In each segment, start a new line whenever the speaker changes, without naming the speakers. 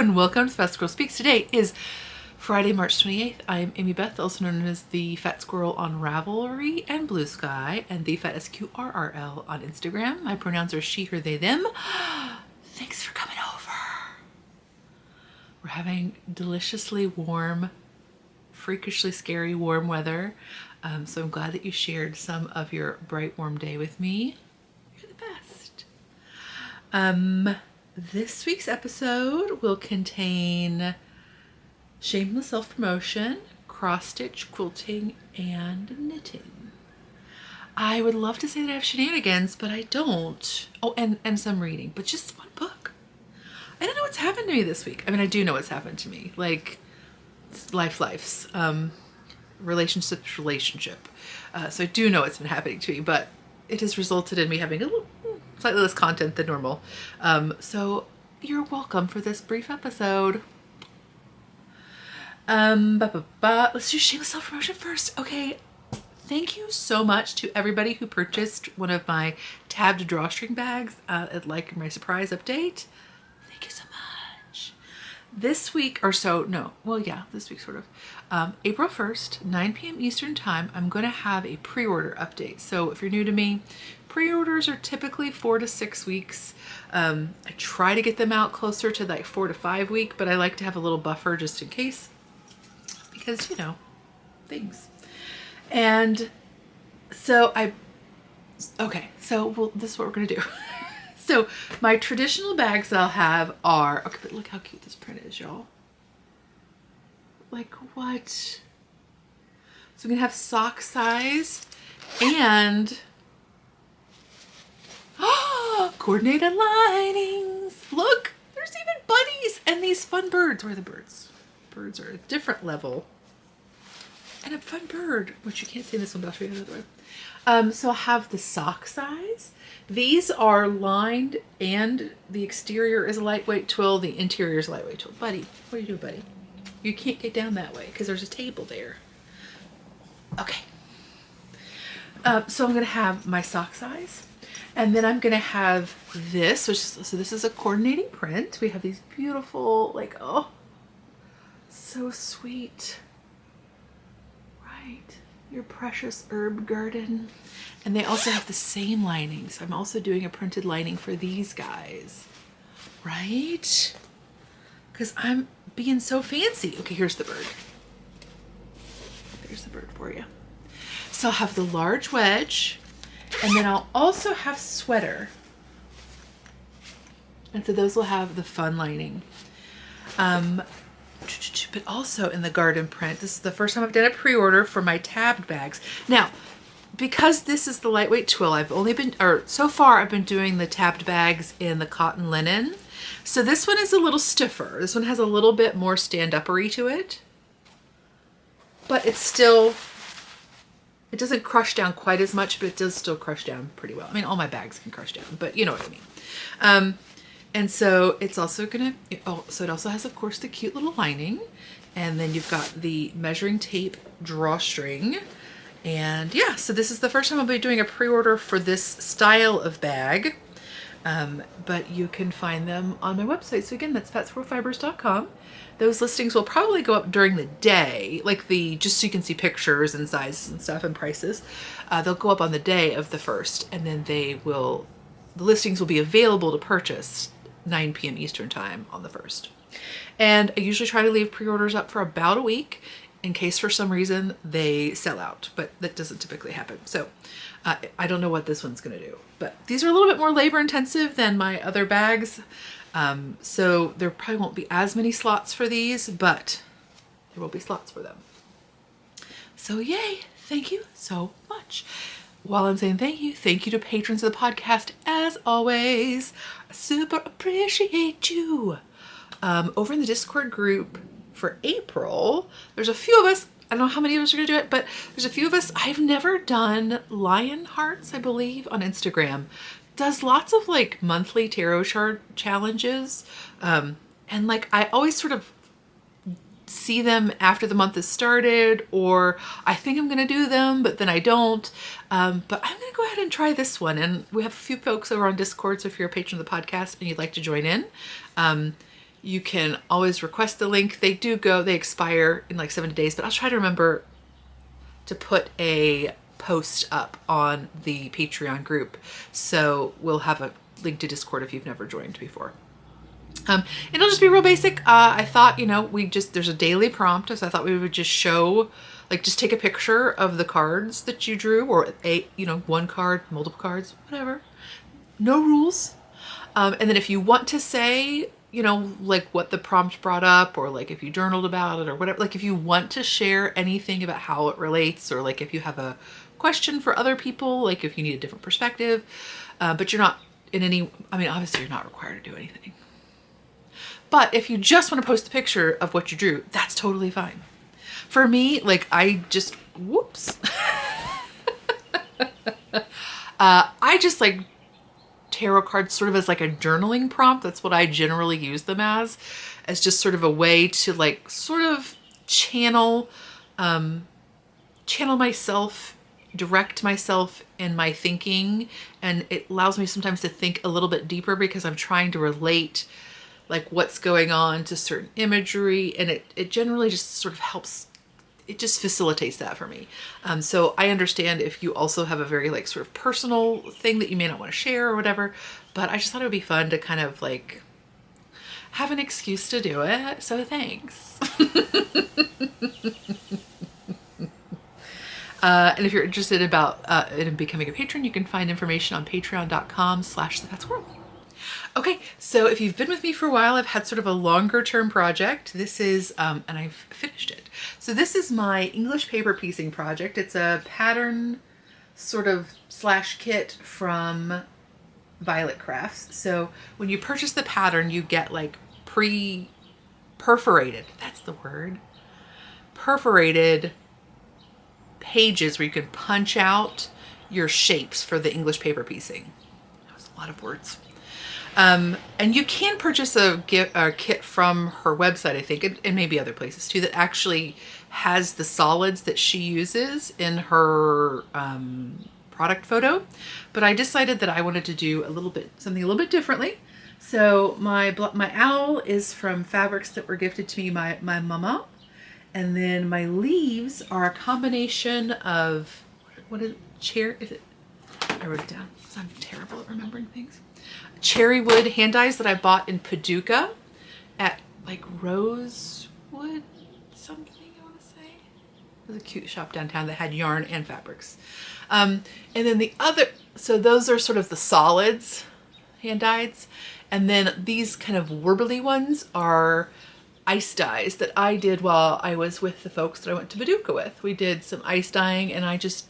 and welcome to Fat Squirrel Speaks. Today is Friday, March 28th. I'm Amy Beth, also known as the Fat Squirrel on Ravelry and Blue Sky, and the Fat SQRRL on Instagram. My pronouns are she, her, they, them. Thanks for coming over. We're having deliciously warm, freakishly scary warm weather. So I'm glad that you shared some of your bright, warm day with me. You're the best. This week's episode will contain shameless self-promotion, cross-stitch, quilting, and knitting. I would love to say that I have shenanigans, but I don't. Oh, and some reading, but just one book. I don't know what's happened to me this week. I mean, I do know what's happened to me. Like, life's, relationship. So I do know what's been happening to me, but it has resulted in me having a little slightly less content than normal. So you're welcome for this brief episode. Let's do shameless self-promotion first. Okay. Thank you so much to everybody who purchased one of my tabbed drawstring bags at like my surprise update. Thank you so much. This week or so, this week sort of. April 1st, 9 p.m. Eastern time, I'm going to have a pre-order update. So if you're new to me, pre-orders are typically 4 to 6 weeks. I try to get them out closer to like 4 to 5 week, but I like to have a little buffer just in case, because you know, things. And so this is what we're going to do. So my traditional bags that I'll have are, okay, but look how cute this print is, y'all. Like what? So I'm gonna have sock size and coordinated linings. Look, there's even bunnies and these fun birds. Where are the birds? Birds are a different level. And a fun bird, which you can't see in this one, but I'll show you another one. So I'll have the sock size. These are lined and the exterior is a lightweight twill. The interior is a lightweight twill. Buddy, what are you doing, buddy? You can't get down that way because there's a table there. Okay. So I'm going to have my sock size. And then I'm going to have this, so this is a coordinating print. We have these beautiful, like, oh, so sweet. Right. Your precious herb garden. And they also have the same linings. I'm also doing a printed lining for these guys. Right? Because I'm being so fancy. Okay, here's the bird. There's the bird for you. So I'll have the large wedge, and then I'll also have sweater. And so those will have the fun lining. But also in the garden print, this is the first time I've done a pre-order for my tabbed bags. Now, because this is the lightweight twill, so far I've been doing the tabbed bags in the cotton linen. So this one is a little stiffer. This one has a little bit more stand-uppery to it. But it doesn't crush down quite as much, but it does still crush down pretty well. I mean, all my bags can crush down, but you know what I mean. And so it's also it also has, of course, the cute little lining. And then you've got the measuring tape drawstring. And yeah, so this is the first time I'll be doing a pre-order for this style of bag. But you can find them on my website. So again, that's fatsquirrelfibers.com. Those listings will probably go up during the day, just so you can see pictures and sizes and stuff and prices. They'll go up on the day of the 1st, and then the listings will be available to purchase 9 p.m. Eastern time on the 1st. And I usually try to leave pre-orders up for about a week in case for some reason they sell out, but that doesn't typically happen. So I don't know what this one's going to do, but these are a little bit more labor intensive than my other bags. So there probably won't be as many slots for these, but there will be slots for them. So yay. Thank you so much. While I'm saying thank you to patrons of the podcast, as always. I super appreciate you. Over in the Discord group for April, there's a few of us. I don't know how many of us are going to do it, but there's a few of us. I've never done Lion Hearts, I believe, on Instagram. Does lots of like monthly tarot chart challenges. And like I always sort of see them after the month has started, or I think I'm going to do them, but then I don't. But I'm going to go ahead and try this one. And we have a few folks over on Discord, so if you're a patron of the podcast and you'd like to join in, You can always request the link. They expire in like 7 days, but I'll try to remember to put a post up on the Patreon group. So we'll have a link to Discord if you've never joined before. And it'll just be real basic. I thought, there's a daily prompt, so I thought we would just show, just take a picture of the cards that you drew, or one card, multiple cards, whatever. No rules. And then if you want to say, what the prompt brought up, or if you journaled about it or whatever, if you want to share anything about how it relates, or if you have a question for other people, if you need a different perspective, but you're not obviously you're not required to do anything. But if you just want to post a picture of what you drew, that's totally fine. For me, whoops. I just tarot cards sort of as a journaling prompt. That's what I generally use them as just sort of a way to sort of channel myself, direct myself in my thinking. And it allows me sometimes to think a little bit deeper because I'm trying to relate what's going on to certain imagery, and it generally just sort of helps. It just facilitates that for me. So I understand if you also have a very sort of personal thing that you may not want to share or whatever, but I just thought it would be fun to kind of have an excuse to do it. So thanks. And if you're interested in becoming a patron, you can find information on patreon.com/thefat Okay, so if you've been with me for a while, I've had sort of a longer term project. This is, and I've finished it. So this is my English paper piecing project. It's a pattern sort of / kit from Violet Crafts. So when you purchase the pattern, you get perforated, that's the word, perforated pages where you can punch out your shapes for the English paper piecing. That was a lot of words. And you can purchase a kit from her website, I think, and maybe other places too, that actually has the solids that she uses in her product photo. But I decided that I wanted to do something a little bit differently. So my owl is from fabrics that were gifted to me by my mama. And then my leaves are a combination of, what is it? I wrote it down because I'm terrible at remembering things. Cherry wood hand dyes that I bought in Paducah at Rosewood something, I want to say. It was a cute shop downtown that had yarn and fabrics. And then so those are sort of the solids hand dyes. And then these kind of warbly ones are ice dyes that I did while I was with the folks that I went to Paducah with. We did some ice dyeing, and I just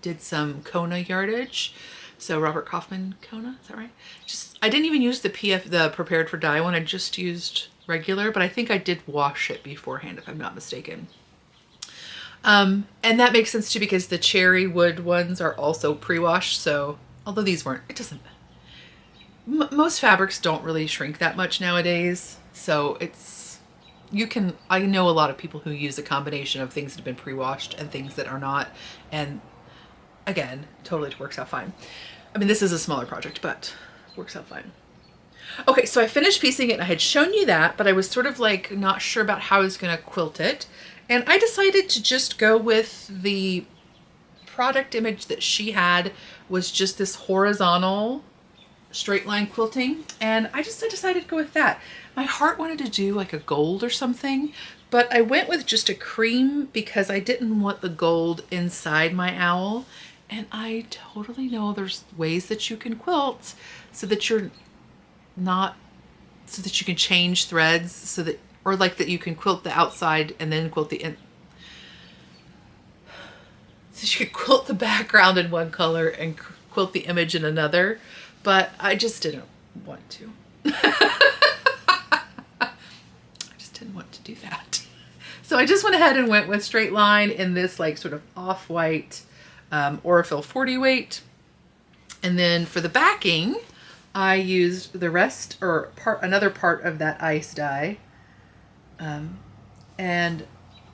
did some Kona yardage. So Robert Kaufman Kona, is that right? I didn't even use the prepared for dye one. I just used regular, but I think I did wash it beforehand, if I'm not mistaken. And that makes sense too, because the cherry wood ones are also pre-washed. So although these weren't, most fabrics don't really shrink that much nowadays. So I know a lot of people who use a combination of things that have been pre-washed and things that are not. And again, totally works out fine. I mean, this is a smaller project, but works out fine. Okay, so I finished piecing it, and I had shown you that, but I was sort of not sure about how I was going to quilt it. And I decided to just go with the product image that she had, was just this horizontal straight line quilting. And I decided to go with that. My heart wanted to do a gold or something, but I went with just a cream because I didn't want the gold inside my owl. And I totally know there's ways that you can quilt so that you can change threads or that you can quilt the outside and then quilt the so you could quilt the background in one color and quilt the image in another, but I just didn't want to. I just didn't want to do that. So I just went ahead and went with straight line in this sort of off-white Aurifil 40 weight. And then for the backing, I used the rest another part of that ice dye. And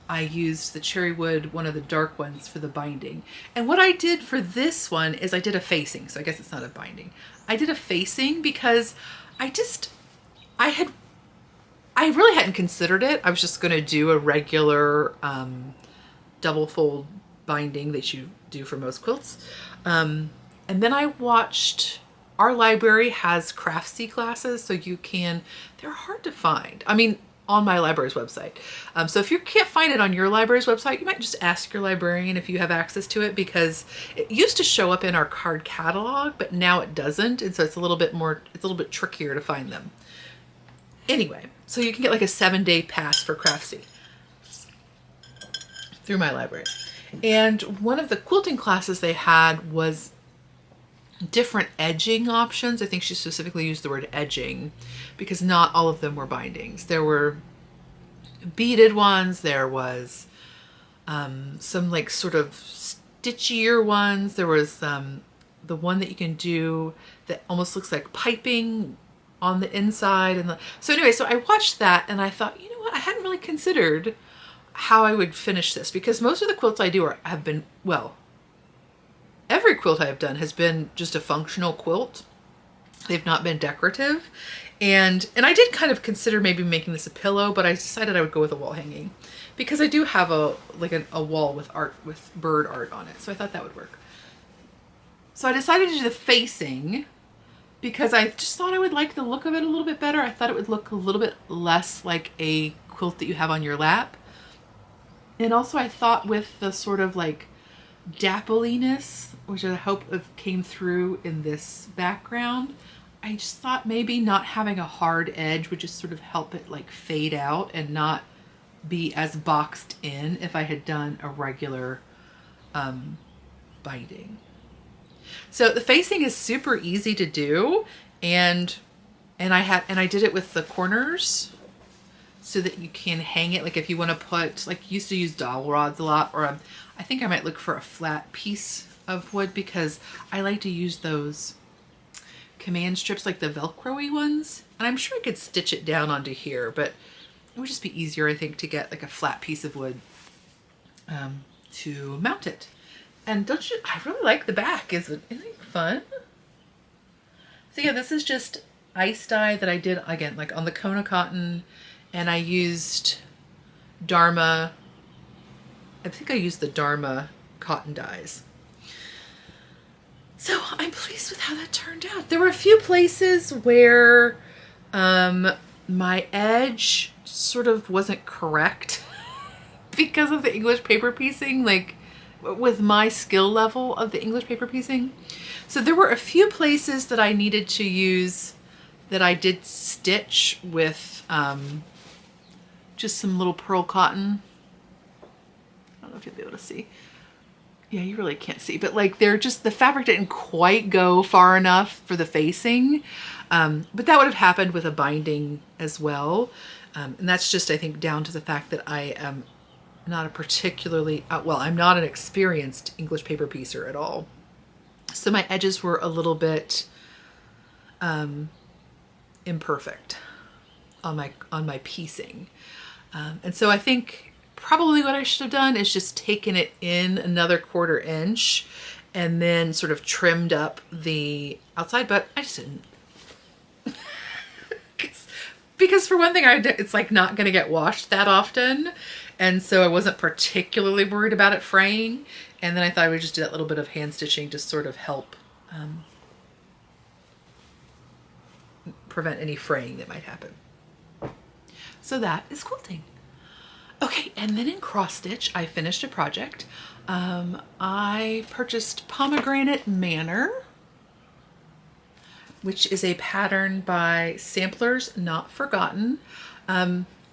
I used the cherry wood, one of the dark ones, for the binding. And what I did for this one is I did a facing. So I guess it's not a binding. I did a facing because I had I really hadn't considered it. I was just going to do a regular double fold binding that you do for most quilts. And then I watched, our library has Craftsy classes, so you can, they're hard to find. I mean, on my library's website. So if you can't find it on your library's website, you might just ask your librarian if you have access to it, because it used to show up in our card catalog, but now it doesn't. And so it's a little bit more, it's a little bit trickier to find them. Anyway, so you can get like a 7-day pass for Craftsy through my library. And one of the quilting classes they had was different edging options. I think she specifically used the word edging because not all of them were bindings. There were beaded ones. There was some like sort of stitchier ones. There was the one that you can do that almost looks like piping on the inside. And so anyway, so I watched that and I thought, you know what? I hadn't really considered how I would finish this, because most of the quilts I do have been, well, every quilt I've done has been just a functional quilt. They've not been decorative. And I did kind of consider maybe making this a pillow, but I decided I would go with a wall hanging because I do have a wall with art, with bird art on it. So I thought that would work. So I decided to do the facing because I just thought I would like the look of it a little bit better. I thought it would look a little bit less like a quilt that you have on your lap. And also I thought with the sort of like dappliness, which I hope came through in this background, I just thought maybe not having a hard edge would just sort of help it like fade out and not be as boxed in if I had done a regular binding. So the facing is super easy to do, and I did it with the corners so that you can hang it. Like if you want to put, like, used to use dowel rods a lot, or I think I might look for a flat piece of wood because I like to use those command strips, like the Velcro-y ones. And I'm sure I could stitch it down onto here, but it would just be easier, I think, to get like a flat piece of wood to mount it. And don't you, I really like the back. Isn't it fun? So yeah, this is just ice dye that I did, again, like on the Kona cotton. And I used Dharma, I think I used the Dharma cotton dyes. So I'm pleased with how that turned out. There were a few places where my edge sort of wasn't correct because of the English paper piecing, like with my skill level of the English paper piecing. So there were a few places that I needed to use that I did stitch with just some little pearl cotton. I don't know if you'll be able to see. Yeah, you really can't see, but like they're just, the fabric didn't quite go far enough for the facing. But that would have happened with a binding as well. And that's just, I think, down to the fact that I am not a particularly, well, I'm not an experienced English paper piecer at all. So my edges were a little bit imperfect on my piecing. And so I think probably what I should have done is just taken it in another 1/4 inch and then sort of trimmed up the outside, but I just didn't. Because for one thing, it's like not going to get washed that often. And so I wasn't particularly worried about it fraying. And then I thought I would just do that little bit of hand stitching to sort of help prevent any fraying that might happen. So that is quilting. Okay, and then in cross stitch, I finished a project. I purchased Pomegranate Manor, which is a pattern by Samplers Not Forgotten.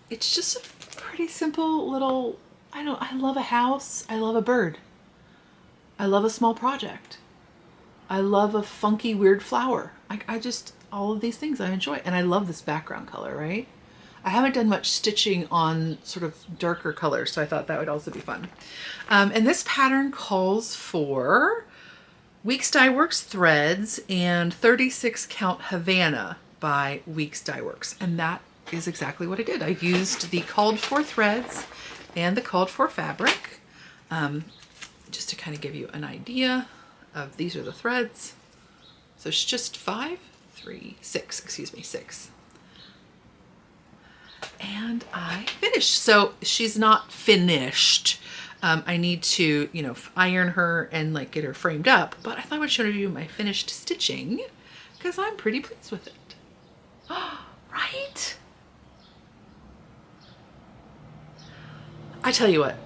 It's just a pretty simple little, I love a house. I love a bird. I love a small project. I love a funky, weird flower. I just, all of these things I enjoy. And I love this background color, right? I haven't done much stitching on sort of darker colors, so I thought that would also be fun. And this pattern calls for Weeks Dye Works threads and 36 count Havana by Weeks Dye Works. And that is exactly what I did. I used the called for threads and the called for fabric, just to kind of give you an idea of, these are the threads. So it's just 6, excuse me, 6. and I finished. So she's not finished. I need to, you know, iron her and like get her framed up, but I thought I would show you my finished stitching because I'm pretty pleased with it. Right? I tell you what,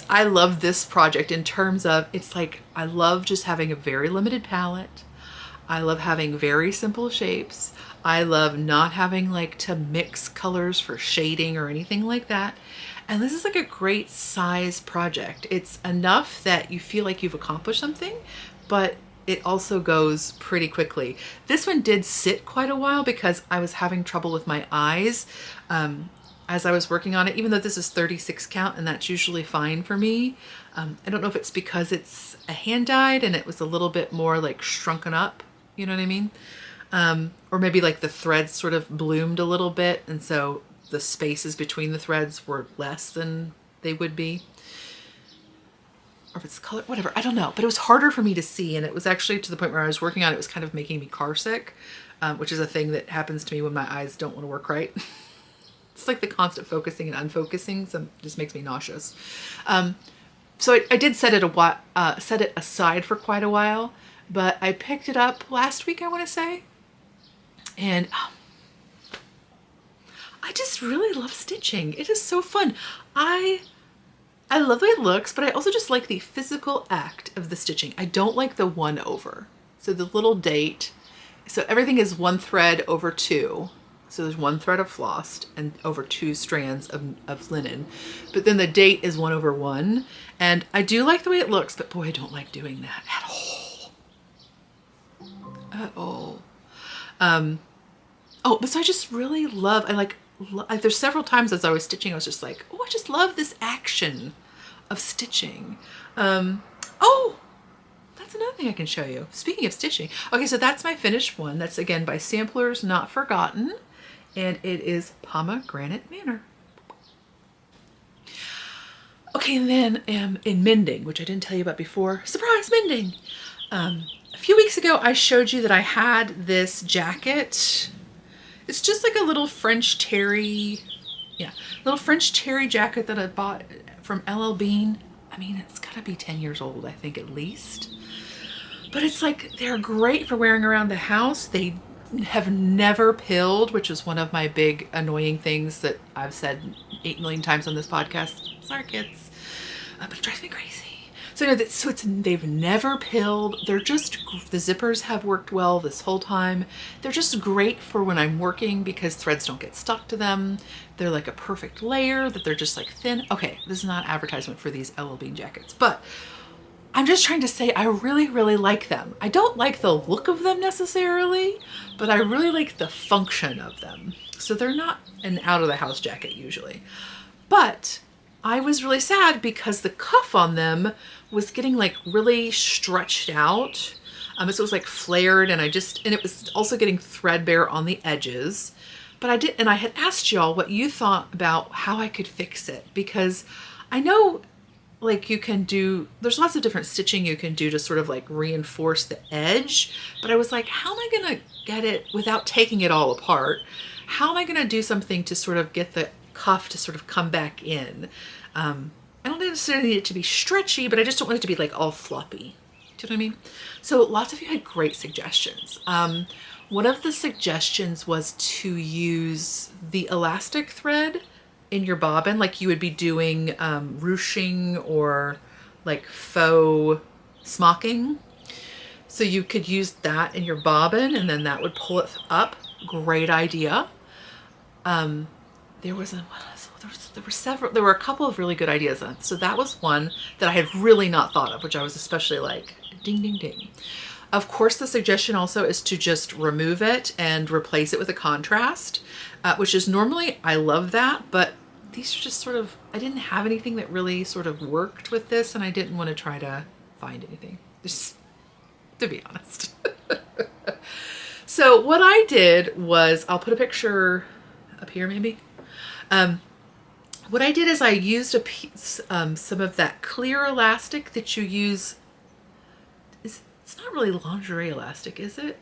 I love this project in terms of, it's like, I love just having a very limited palette. I love having very simple shapes. I love not having like to mix colors for shading or anything like that. And this is like a great size project. It's enough that you feel like you've accomplished something, but it also goes pretty quickly. This one did sit quite a while because I was having trouble with my eyes as I was working on it, even though this is 36 count and that's usually fine for me. I don't know if it's because it's a hand dyed and it was a little bit more like shrunken up, you know what I mean? Or maybe like the threads sort of bloomed a little bit and so the spaces between the threads were less than they would be. Or if it's color, whatever, I don't know. But it was harder for me to see, and it was actually to the point where I was working on it, it was kind of making me car sick, which is a thing that happens to me when my eyes don't want to work right. It's like the constant focusing and unfocusing, so it just makes me nauseous. So I did set it aside for quite a while, but I picked it up last week, I want to say, and I just really love stitching. It is so fun. I love the way it looks, but I also just like the physical act of the stitching. I don't like the one over. So the little date, so everything is one thread over two. So there's one thread of floss and over two strands of linen. But then the date is 1 over 1. And I do like the way it looks, but boy, I don't like doing that at all. At all. But so I just really love, there's several times as I was stitching, I was just like, oh, I just love this action of stitching. That's another thing I can show you. Speaking of stitching. Okay, so that's my finished one. That's again by Samplers Not Forgotten. And it is Pomegranate Manor. Okay, and then in Mending, which I didn't tell you about before. Surprise, Mending! A few weeks ago, I showed you that I had this jacket. It's just like a little French terry, little French terry jacket that I bought from LL Bean. I mean, it's gotta be 10 years old, I think, at least. But it's like, they're great for wearing around the house. They have never pilled, which is one of my big annoying things that I've said 8 million times on this podcast. Sorry, kids. But it drives me crazy. So, they've never pilled. They're just, the zippers have worked well this whole time. They're just great for when I'm working because threads don't get stuck to them. They're like a perfect layer, that they're just like thin. Okay, this is not advertisement for these LL Bean jackets, but I'm just trying to say I really, really like them. I don't like the look of them necessarily, but I really like the function of them. So they're not an out of the house jacket usually, but I was really sad because the cuff on them was getting like really stretched out. So it was like flared and it was also getting threadbare on the edges. But I had asked y'all what you thought about how I could fix it, because I know like there's lots of different stitching you can do to sort of like reinforce the edge, but I was like, how am I gonna get it without taking it all apart? How am I gonna do something to sort of get the cuff to sort of come back in? I don't necessarily need it to be stretchy, but I just don't want it to be like all floppy. Do you know what I mean? So lots of you had great suggestions. One of the suggestions was to use the elastic thread in your bobbin, like you would be doing ruching or like faux smocking. So you could use that in your bobbin and then that would pull it up. Great idea. There were a couple of really good ideas. So that was one that I had really not thought of, which I was especially like, ding, ding, ding. Of course, the suggestion also is to just remove it and replace it with a contrast, which is normally, I love that, but these are just sort of, I didn't have anything that really sort of worked with this, and I didn't want to try to find anything, just to be honest. So what I did was, I'll put a picture up here maybe. What I did is I used a piece, some of that clear elastic that you use. It's not really lingerie elastic, is it?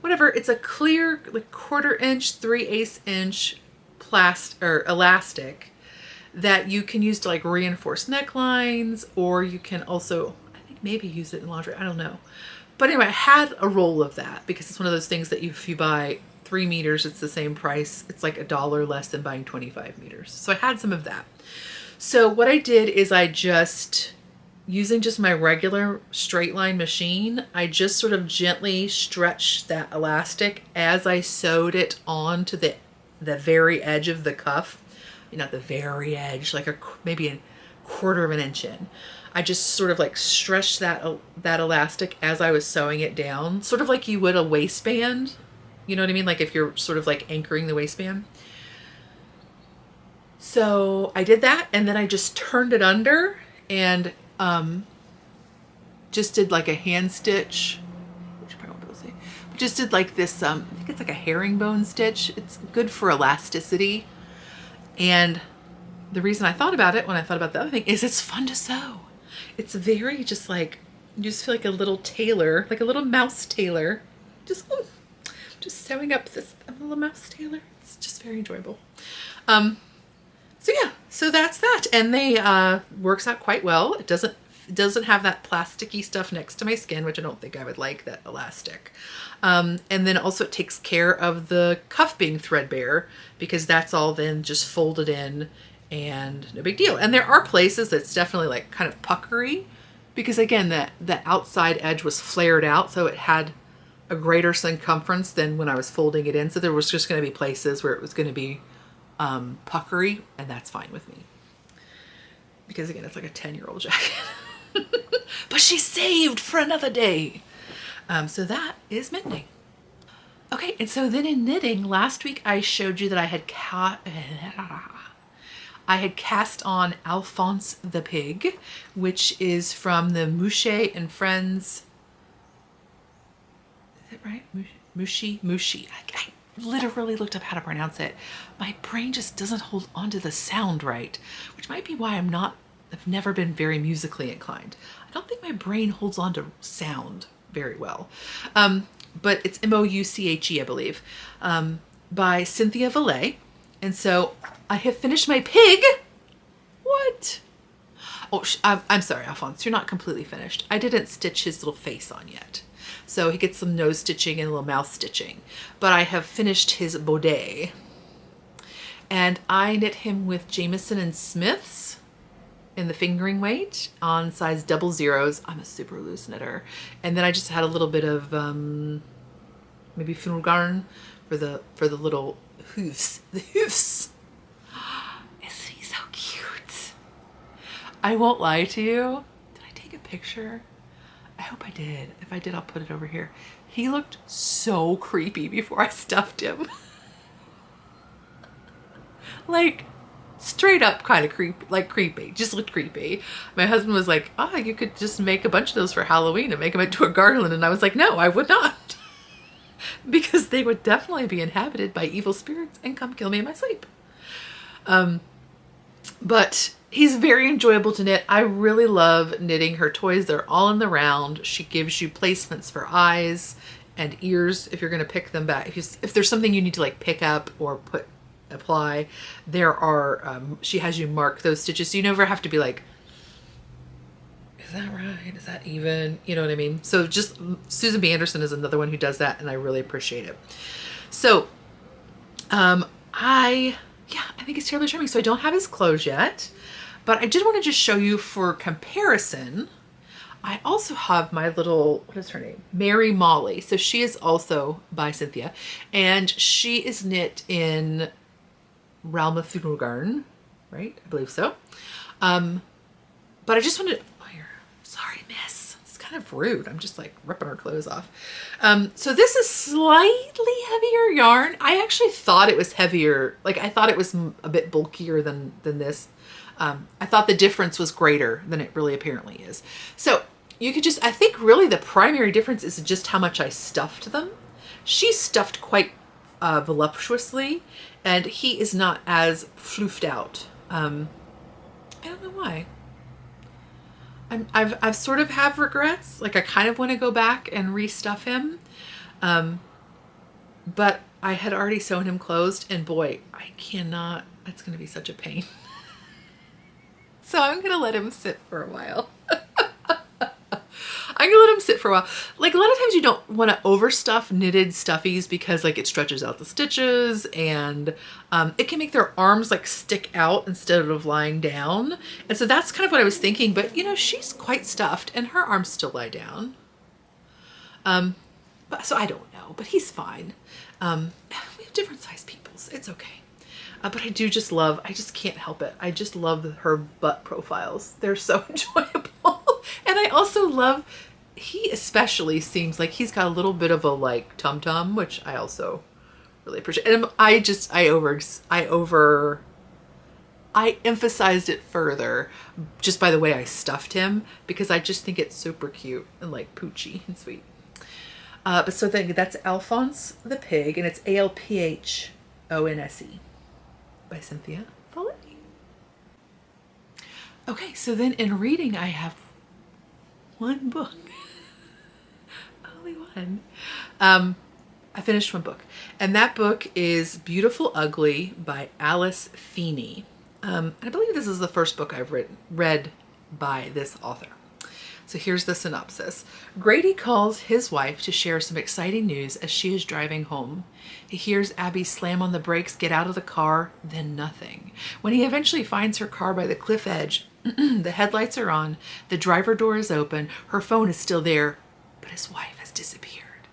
Whatever, it's a clear like 1/4 inch, 3/8 inch elastic that you can use to like reinforce necklines, or you can also, I think, maybe use it in lingerie. I don't know. But anyway, I had a roll of that because it's one of those things that if you buy 3 meters, it's the same price. It's like $1 less than buying 25 meters. So I had some of that. So what I did is using just my regular straight line machine, I just sort of gently stretched that elastic as I sewed it onto the very edge of the cuff. Not the very edge, like maybe a quarter of an inch in. I just sort of like stretched that elastic as I was sewing it down, sort of like you would a waistband. You know what I mean? Like if you're sort of like anchoring the waistband. So I did that, and then I just turned it under and just did like a hand stitch, which I probably won't be able to see. But just did like this, I think it's like a herringbone stitch. It's good for elasticity. And the reason I thought about it when I thought about the other thing is it's fun to sew. It's very just like, you just feel like a little tailor, like a little mouse tailor. Just sewing up this little mouse tailor. It's just very enjoyable. So yeah, so that's that. And they works out quite well. It doesn't have that plasticky stuff next to my skin, which I don't think I would like, that elastic. And then also it takes care of the cuff being threadbare, because that's all then just folded in and no big deal. And there are places that's definitely like kind of puckery, because again, the outside edge was flared out, so it had a greater circumference than when I was folding it in. So there was just going to be places where it was going to be puckery, and that's fine with me. Because again, it's like a 10-year-old jacket. But she's saved for another day. So that is mending. Okay, and so then in knitting, last week I showed you that I had cast on Alphonse the Pig, which is from the Mouchet and Friends. Is it right? Mushi. I literally looked up how to pronounce it. My brain just doesn't hold onto the sound right, which might be why I've never been very musically inclined. I don't think my brain holds on to sound very well. But it's Mouche, I believe, by Cynthia Valet. And so I have finished my pig. What? Oh, I'm sorry, Alphonse, you're not completely finished. I didn't stitch his little face on yet. So he gets some nose stitching and a little mouth stitching. But I have finished his bodice. And I knit him with Jamieson and Smith's in the fingering weight on size 00s. I'm a super loose knitter. And then I just had a little bit of maybe finial garn for the little hoofs. The hoofs. Isn't he so cute? I won't lie to you. Did I take a picture? I hope I did. If I did, I'll put it over here. He looked so creepy before I stuffed him. Like, straight up kind of creepy. Just looked creepy. My husband was like, oh, you could just make a bunch of those for Halloween and make them into a garland. And I was like, no, I would not. Because they would definitely be inhabited by evil spirits and come kill me in my sleep. But he's very enjoyable to knit. I really love knitting her toys. They're all in the round. She gives you placements for eyes and ears if you're going to pick them back. If there's something you need to like pick up or apply, there are, she has you mark those stitches. So you never have to be like, is that right? Is that even? You know what I mean? So just Susan B. Anderson is another one who does that, and I really appreciate it. So I think it's terribly charming. So I don't have his clothes yet, but I did want to just show you for comparison. I also have my little, what is her name? Mary Molly. So she is also by Cynthia, and she is knit in Ralma Finial Garn, right? I believe so. But I just wanted, sorry, miss. It's kind of rude. I'm just like ripping her clothes off. So this is slightly heavier yarn. I actually thought it was heavier. Like I thought it was a bit bulkier than this. I thought the difference was greater than it really apparently is. So you could just, I think really the primary difference is just how much I stuffed them. She stuffed quite voluptuously, and he is not as floofed out. I don't know why. I've sort of have regrets. Like I kind of want to go back and restuff him. But I had already sewn him closed, and boy, I cannot, that's going to be such a pain. So I'm going to let him sit for a while. I'm gonna let them sit for a while. Like, a lot of times you don't want to overstuff knitted stuffies because like it stretches out the stitches, and it can make their arms like stick out instead of lying down. And so that's kind of what I was thinking, but you know, she's quite stuffed and her arms still lie down. But so I don't know, but he's fine. We have different size peoples. It's okay. But I do just love, I just can't help it. I just love her butt profiles. They're so enjoyable. And I also love, he especially seems like he's got a little bit of a like tum-tum, which I also really appreciate. And I emphasized it further just by the way I stuffed him, because I just think it's super cute and like poochy and sweet. But so then that's Alphonse the Pig, and it's Alphonse by Cynthia Folletti. Okay, so then in reading, I have one book. Only one. I finished one book, and that book is Beautiful Ugly by Alice Feeney. I believe this is the first book I've read by this author. So here's the synopsis. Grady calls his wife to share some exciting news as she is driving home. He hears Abby slam on the brakes, get out of the car, then nothing. When he eventually finds her car by the cliff edge, the headlights are on, the driver door is open, her phone is still there, but his wife has disappeared.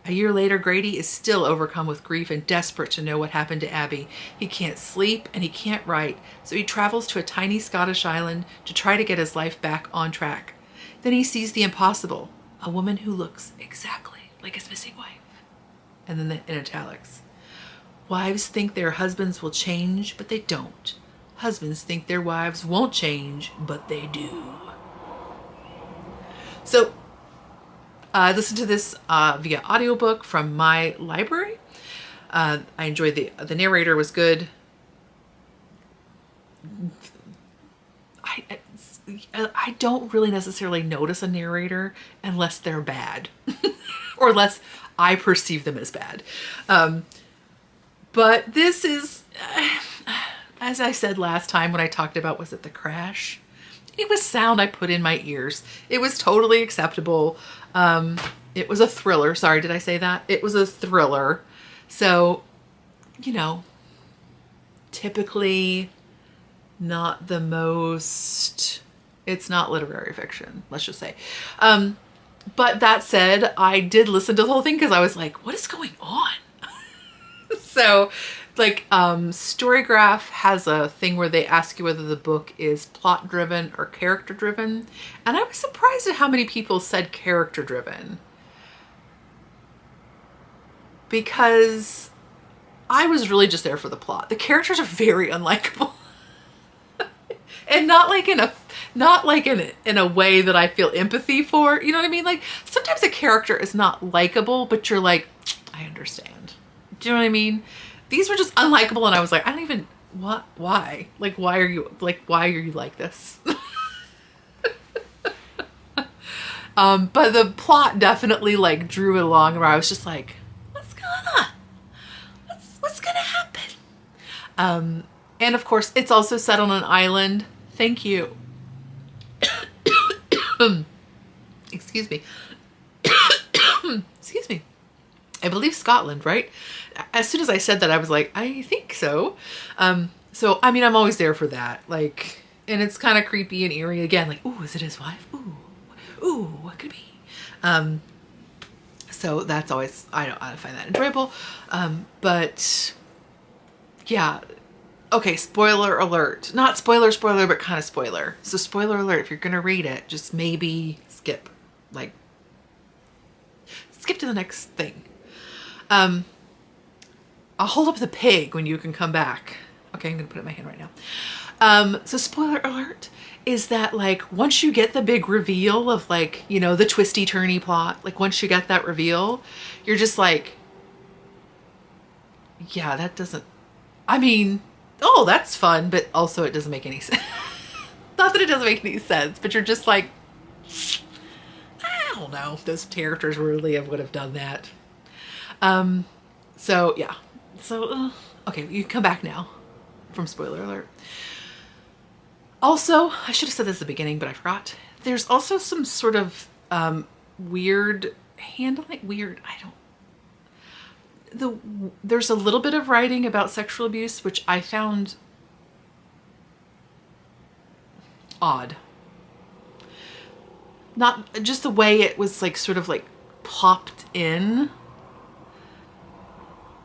A year later, Grady is still overcome with grief and desperate to know what happened to Abby. He can't sleep and he can't write, so he travels to a tiny Scottish island to try to get his life back on track. Then he sees the impossible, a woman who looks exactly like his missing wife. And then in italics, wives think their husbands will change, but they don't. Husbands think their wives won't change, but they do. So I listened to this via audiobook from my library. I enjoyed the narrator was good. I don't really necessarily notice a narrator unless they're bad or unless I perceive them as bad. But this is, as I said last time when I talked about, was it The Crash? It was sound I put in my ears. It was totally acceptable. It was a thriller. Sorry, did I say that? It was a thriller. So, you know, typically not the most, it's not literary fiction, let's just say. But that said, I did listen to the whole thing because I was like, what is going on? So like Storygraph has a thing where they ask you whether the book is plot driven or character driven. And I was surprised at how many people said character driven, because I was really just there for the plot. The characters are very unlikable. And not like in a way that I feel empathy for. You know what I mean? Like sometimes a character is not likable, but you're like, I understand. Do you know what I mean? These were just unlikable, and I was like, I don't even, what, why? Like, why are you like this? But the plot definitely like drew it along where I was just like, what's going on? What's gonna happen? And of course, it's also set on an island. Thank you. Excuse me. Excuse me. I believe Scotland, right? As soon as I said that, I was like, I think so. So, I mean, I'm always there for that. Like, and it's kind of creepy and eerie again. Like, ooh, is it his wife? Ooh, what could it be? So that's always, I find that enjoyable. But yeah. Okay, spoiler alert. Not spoiler, but kind of spoiler. So spoiler alert, if you're going to read it, just maybe skip to the next thing. I'll hold up the pig when you can come back. Okay, I'm going to put it in my hand right now. So spoiler alert is that like once you get the big reveal of like, you know, the twisty turny plot, like once you get that reveal, you're just like, yeah, that doesn't, I mean, oh, that's fun, but also it doesn't make any sense. Not that it doesn't make any sense, but you're just like, I don't know if those characters really would have done that. So yeah. So, okay, you can come back now from spoiler alert. Also, I should have said this at the beginning, but I forgot. There's also some sort of weird handling. There's a little bit of writing about sexual abuse, which I found odd. Not just the way it was like sort of like popped in.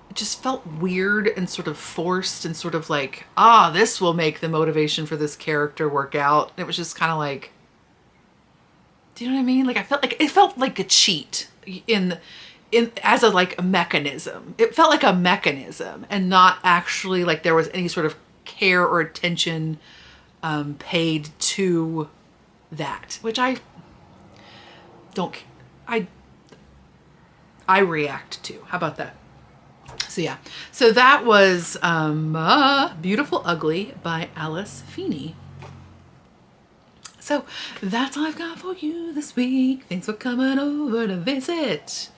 It just felt weird and sort of forced and sort of like, this will make the motivation for this character work out. And it was just kind of like, do you know what I mean? Like it felt like a cheat as a mechanism. It felt like a mechanism and not actually like there was any sort of care or attention paid to that, which I react to. How about that? So yeah, so that was Beautiful Ugly by Alice Feeney. So that's all I've got for you this week. Thanks for coming over to visit.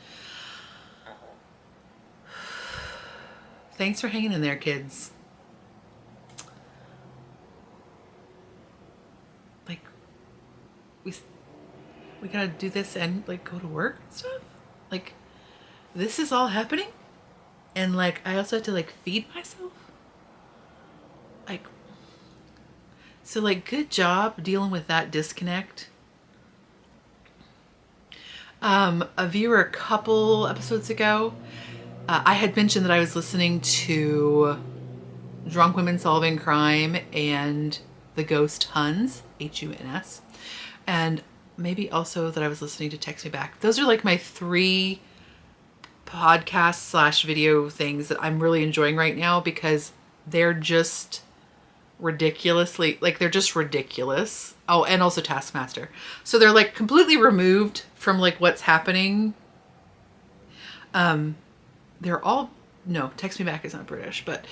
Thanks for hanging in there, kids. Like, we gotta do this and like go to work and stuff. Like, this is all happening. And like, I also have to like feed myself. Like, so like, good job dealing with that disconnect. A viewer a couple episodes ago, I had mentioned that I was listening to Drunk Women Solving Crime and The Ghost Huns, Huns, and maybe also that I was listening to Text Me Back. Those are like my 3 podcast / video things that I'm really enjoying right now because they're just ridiculously, like they're just ridiculous. Oh, and also Taskmaster. So they're like completely removed from like what's happening. They're all, no, Text Me Back is not British, but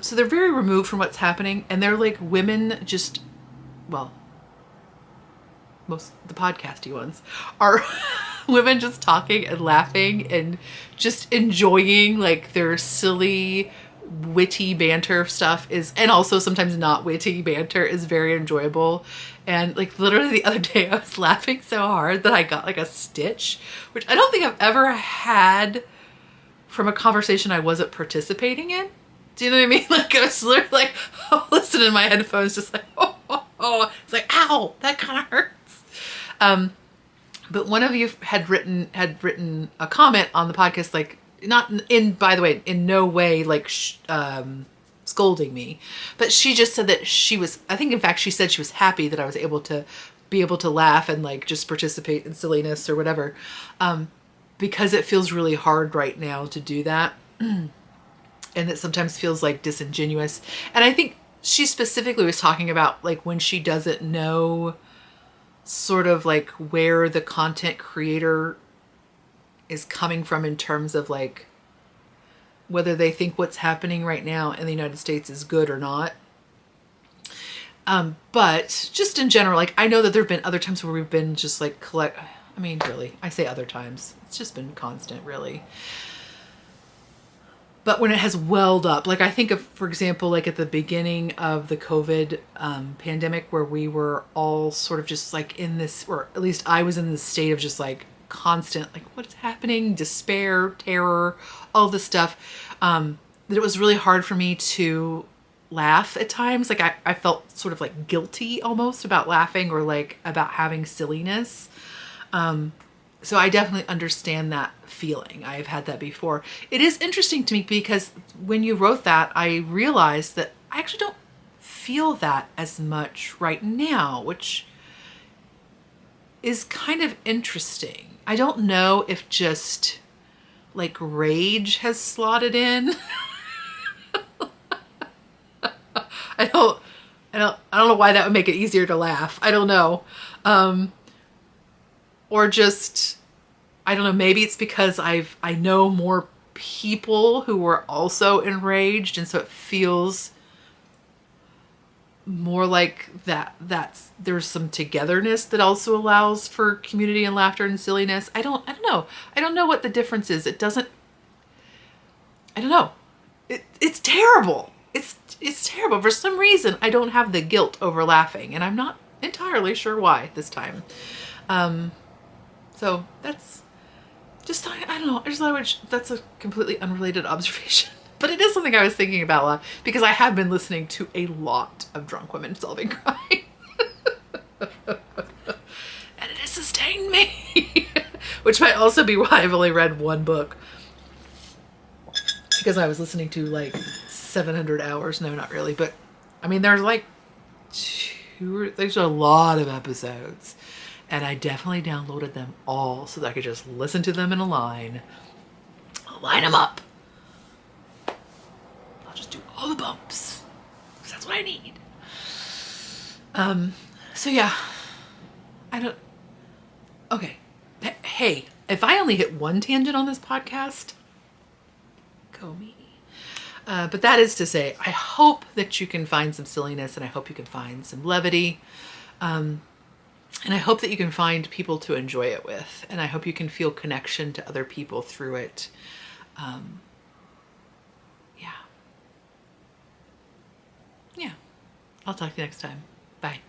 so they're very removed from what's happening and they're like women just, well, most the podcasty ones are women just talking and laughing and just enjoying like their silly, witty banter stuff is, and also sometimes not witty banter is very enjoyable. And like literally the other day I was laughing so hard that I got like a stitch, which I don't think I've ever had from a conversation I wasn't participating in. Do you know what I mean? Like I was literally like, listening to my headphones just like, it's like, ow, that kind of hurts. But one of you had written a comment on the podcast, like not in, by the way, in no way like scolding me, but she just said that she was, I think in fact she said she was happy that I was able to laugh and like just participate in silliness or whatever, because it feels really hard right now to do that. And it sometimes feels like disingenuous. And I think she specifically was talking about like when she doesn't know sort of like where the content creator is coming from in terms of like whether they think what's happening right now in the United States is good or not. But just in general, like I know that there have been other times where we've been just like really, I say other times, it's just been constant really. But when it has welled up, like I think of, for example, like at the beginning of the COVID pandemic where we were all sort of just like in this, or at least I was in this state of just like constant, like what's happening, despair, terror, all this stuff, that it was really hard for me to laugh at times. Like I felt sort of like guilty almost about laughing or like about having silliness. So I definitely understand that feeling. I've had that before. It is interesting to me because when you wrote that, I realized that I actually don't feel that as much right now, which is kind of interesting. I don't know if just like rage has slotted in. I don't know why that would make it easier to laugh. I don't know. Or just, I don't know, maybe it's because I know more people who were also enraged, and so it feels more like that's there's some togetherness that also allows for community and laughter and silliness. I don't know. I don't know what the difference is. It doesn't, I don't know. It's terrible. It's terrible. For some reason, I don't have the guilt over laughing, and I'm not entirely sure why this time. So that's just, I don't know. I just thought that's a completely unrelated observation. But it is something I was thinking about a lot because I have been listening to a lot of drunk women solving crime. And it has sustained me. Which might also be why I've only read one book. Because I was listening to like 700 hours. No, not really. But I mean, there's like there's a lot of episodes. And I definitely downloaded them all so that I could just listen to them in a line. Line them up. I'll just do all the bumps. Because that's what I need. So yeah. Okay. Hey, if I only hit one tangent on this podcast, go me. But that is to say, I hope that you can find some silliness and I hope you can find some levity. And I hope that you can find people to enjoy it with. And I hope you can feel connection to other people through it. Yeah. I'll talk to you next time. Bye.